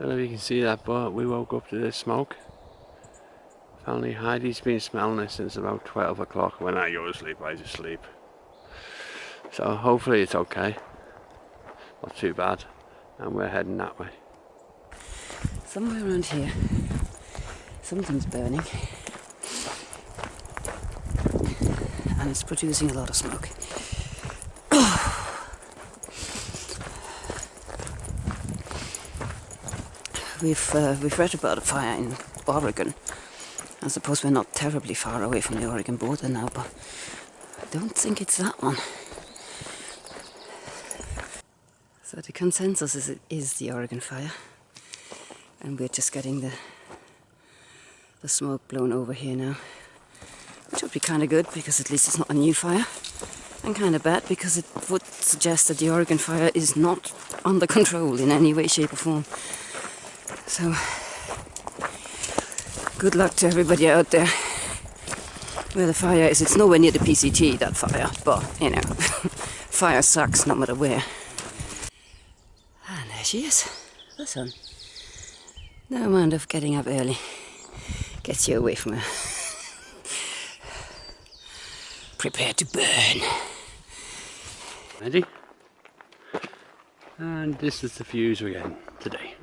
don't know if you can see that, but we woke up to this smoke. Apparently Heidi's been smelling it since about 12 o'clock. When I go to sleep, I just sleep. So hopefully it's okay. Not too bad. And we're heading that way. Somewhere around here, something's burning. And it's producing a lot of smoke. We've read about a fire in Oregon. I suppose we're not terribly far away from the Oregon border now, but I don't think it's that one. So the consensus is it is the Oregon fire, and we're just getting the smoke blown over here now, which would be kind of good because at least it's not a new fire, and kind of bad because it would suggest that the Oregon fire is not under control in any way, shape or form. So good luck to everybody out there where the fire is. It's nowhere near the PCT, that fire, but you know, fire sucks no matter where. And there she is, the sun. No amount of getting up early gets you away from her. Prepare to burn. Ready? And this is the views we're getting today.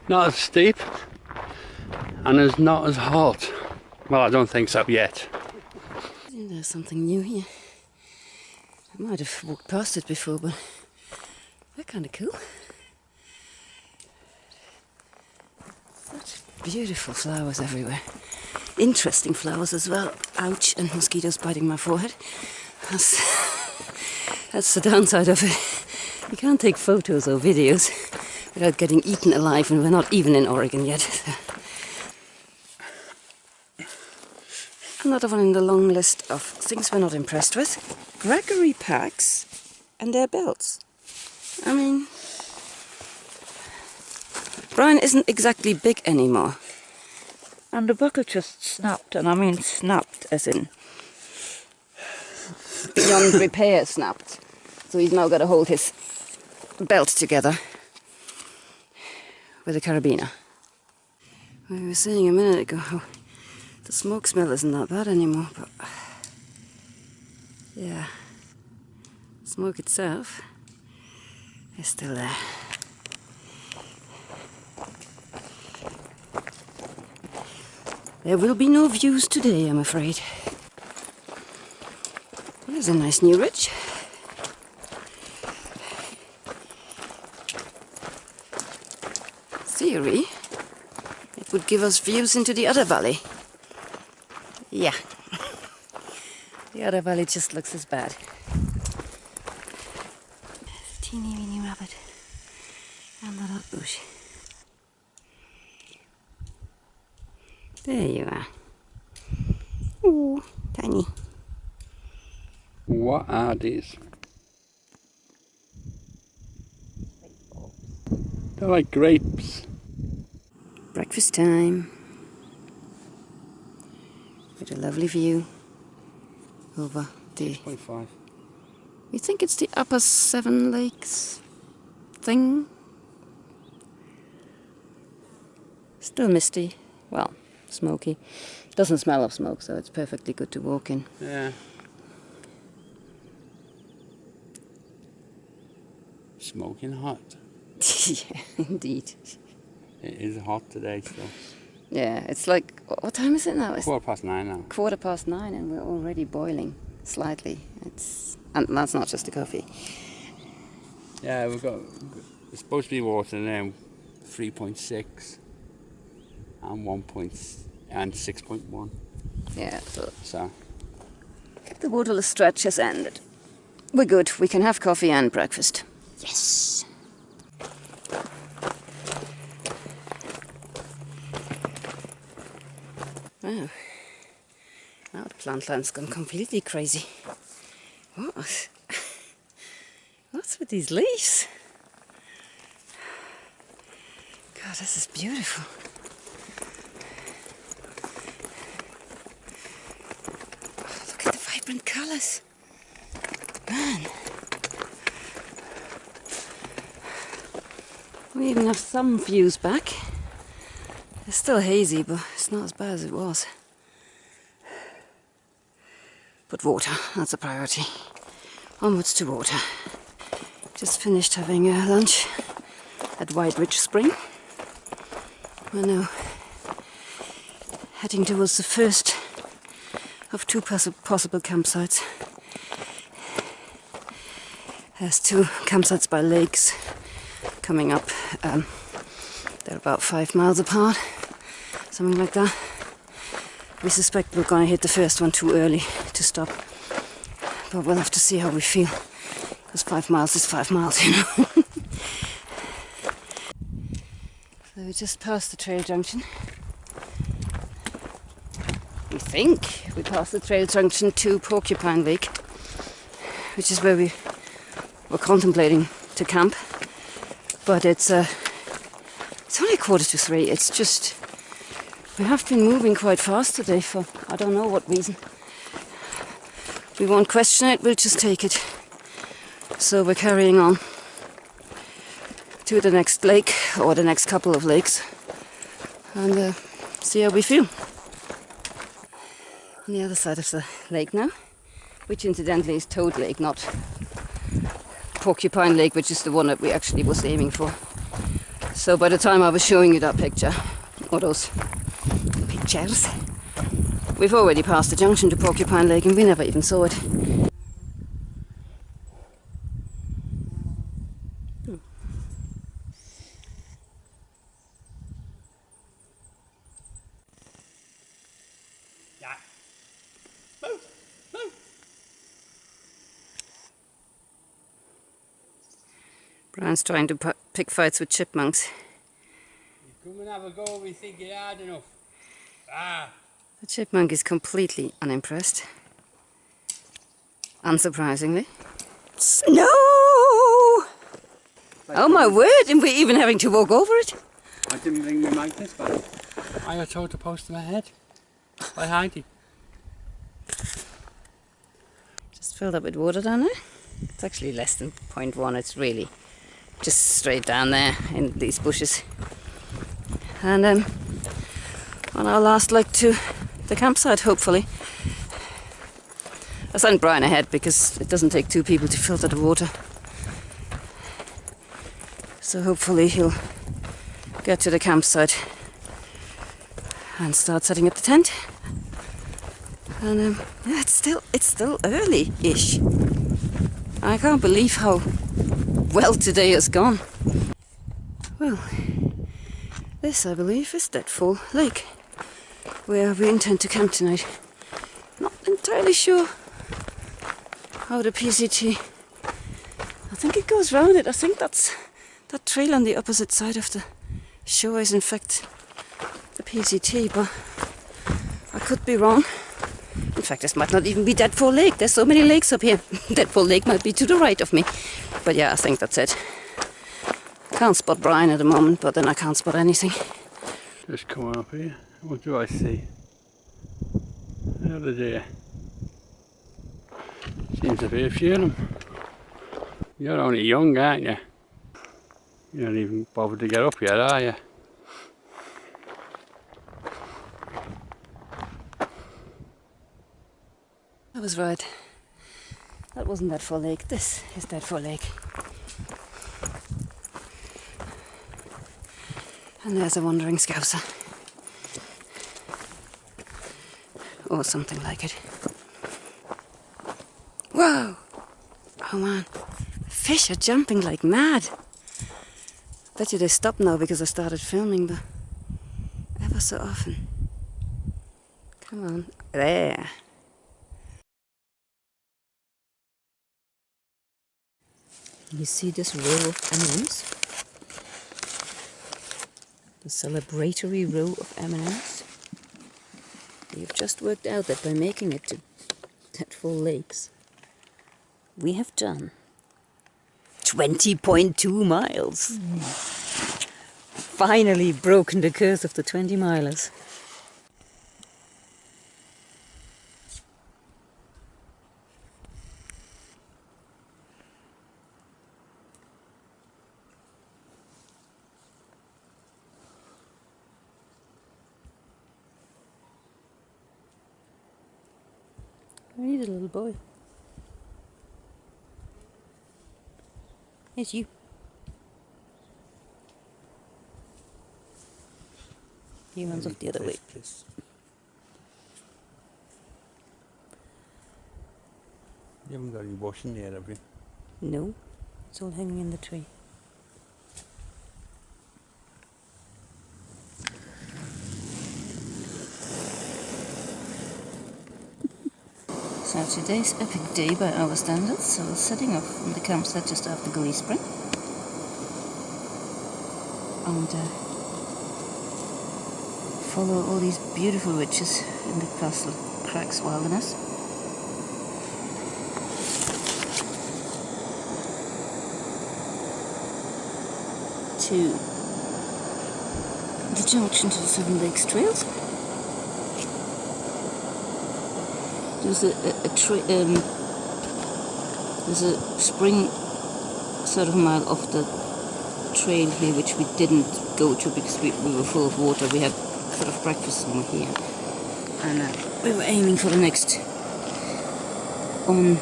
Not as steep, and it's not as hot. Well, I don't think so yet. There's something new here. I might have walked past it before, but they're kind of cool. Such beautiful flowers everywhere. Interesting flowers as well. Ouch, and mosquitoes biting my forehead. That's the downside of it. You can't take photos or videos without getting eaten alive, and we're not even in Oregon yet. Another one in the long list of things we're not impressed with. Gregory packs and their belts. I mean, Brian isn't exactly big anymore. And the buckle just snapped, and I mean snapped as in beyond repair snapped. So he's now got to hold his belt together with a carabiner. We were saying a minute ago how the smoke smell isn't that bad anymore, but yeah, smoke itself is still there. There will be no views today, I'm afraid. There's a nice new ridge. Theory, it would give us views into the other valley. Yeah, the other valley just looks as bad. Teeny weeny rabbit under that bush. There you are. Ooh, tiny. What are these? They're like grapes. Breakfast time. With a lovely view over the... 6.5. You think it's the Upper Seven Lakes thing? Still misty. Well, smoky. Doesn't smell of smoke, so it's perfectly good to walk in. Yeah. Smoking hot. Yeah, indeed. It is hot today still. Yeah, it's like, what time is it now? It's 9:15 now. 9:15 and we're already boiling slightly. And that's not just the coffee. Yeah, it's supposed to be water now, 3.6 and 6.1. Yeah, So the waterless stretch has ended. We're good. We can have coffee and breakfast. Yes. Wow. Now the plant land's gone completely crazy. What? What's with these leaves? God, this is beautiful. Oh, look at the vibrant colours. Man. We even have some views back. It's still hazy, but it's not as bad as it was. But water, that's a priority. Onwards to water. Just finished having lunch at White Ridge Spring. We're now heading towards the first of two possible campsites. There's two campsites by lakes coming up. They're about 5 miles apart, something like that. We suspect we're going to hit the first one too early to stop, but we'll have to see how we feel, because 5 miles is 5 miles, you know. So we just passed the trail junction. We think we passed the trail junction to Porcupine Lake, which is where we were contemplating to camp. But it's only 3:15. It's just, we have been moving quite fast today for I don't know what reason. We won't question it, we'll just take it. So we're carrying on to the next lake, or the next couple of lakes, and see how we feel. On the other side of the lake now, which incidentally is Toad Lake, not Porcupine Lake, which is the one that we actually was aiming for. So by the time I was showing you that picture, or those pictures, we've already passed the junction to Porcupine Lake and we never even saw it. Brian's trying to pick fights with chipmunks. You come and have a go, we think you're hard enough. Ah! The chipmunk is completely unimpressed. Unsurprisingly. Snow! Oh my word, and we're even having to walk over it. I didn't bring my mic this way. I got told to post my head by Heidi. Just filled up with water down there. It's actually less than 0.1, it's really just straight down there in these bushes. And on our last leg to the campsite, hopefully. I sent Brian ahead because it doesn't take two people to filter the water. So hopefully he'll get to the campsite and start setting up the tent. And yeah, it's still early-ish. I can't believe how well today has gone. Well, this I believe is Deadfall Lake, where we intend to camp tonight. Not entirely sure how the PCT, I think it goes round it. I think that trail on the opposite side of the shore is in fact the PCT, but I could be wrong. In fact, this might not even be Deadfall Lake. There's so many lakes up here. Deadfall Lake might be to the right of me. But yeah, I think that's it. Can't spot Brian at the moment, but then I can't spot anything. Just come up here. What do I see? Another deer. Seems to be a few of them. You're only young, aren't you? You don't even bother to get up yet, are you? I was right. That wasn't Deadfall Lake. This is Deadfall Lake. And there's a wandering scouser. Or something like it. Whoa! Oh man. Fish are jumping like mad. Bet you they stopped now because I started filming, but ever so often. Come on. There. You see this row of M&Ms? The celebratory row of M&Ms? We've just worked out that by making it to Deadfall Lakes, we have done 20.2 miles. Finally broken the curse of the 20 milers. We need a little boy. Here's you. He runs off the other way. You haven't got any washing yet, have you? No, it's all hanging in the tree. So today's epic day by our standards. So we're setting off from the campsite just after Glee Spring. And follow all these beautiful ridges in the Castle Crags wilderness. To the junction to the Seven Lakes Trails. There's there's a spring sort of a mile off the trail here which we didn't go to because we were full of water. We had sort of breakfast somewhere here, and we were aiming for the next en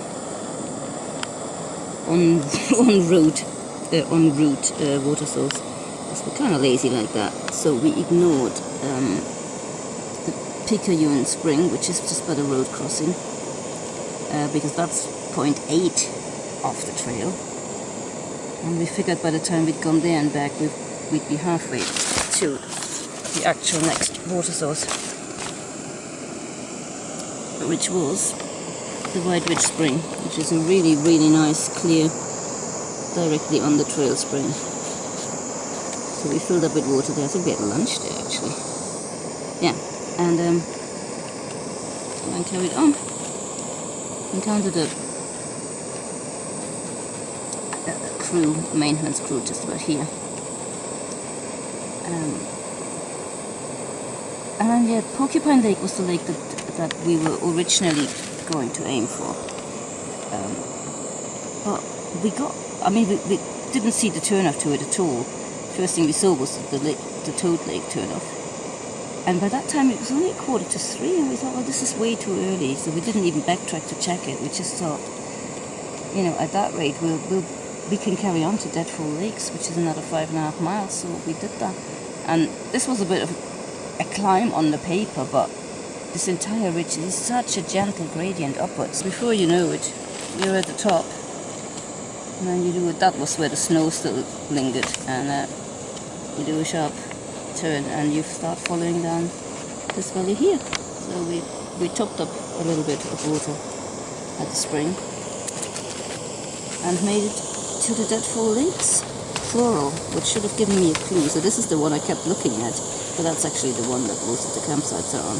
route water source. Because we're kind of lazy like that, so we ignored the Picayune Spring, which is just by the road crossing, because that's point 8 off the trail, and we figured by the time we'd gone there and back we'd be halfway to the actual next water source, which was the White Ridge Spring, which is a really, really nice, clear, directly on the trail spring. So we filled up with water there. I think we had lunch there actually. Yeah, and carried on. Encountered a crew, maintenance crew, just about here. And yeah, Porcupine Lake was the lake that we were originally going to aim for. But we didn't see the turnoff to it at all. First thing we saw was the Toad Lake turnoff. And by that time it was only 2:45, and we thought, well, this is way too early, so we didn't even backtrack to check it. We just thought, you know, at that rate we can carry on to Deadfall Lakes, which is another 5.5 miles, so we did that. And this was a bit of a climb on the paper, but this entire ridge is such a gentle gradient upwards. Before you know it, you're at the top. And then you do it, that was where the snow still lingered, and you do a sharp turn and you start following down this valley here. So we topped up a little bit of water at the spring and made it to the Deadfall Lakes Floral, which should have given me a clue. So this is the one I kept looking at, but that's actually the one that most of the campsites are on.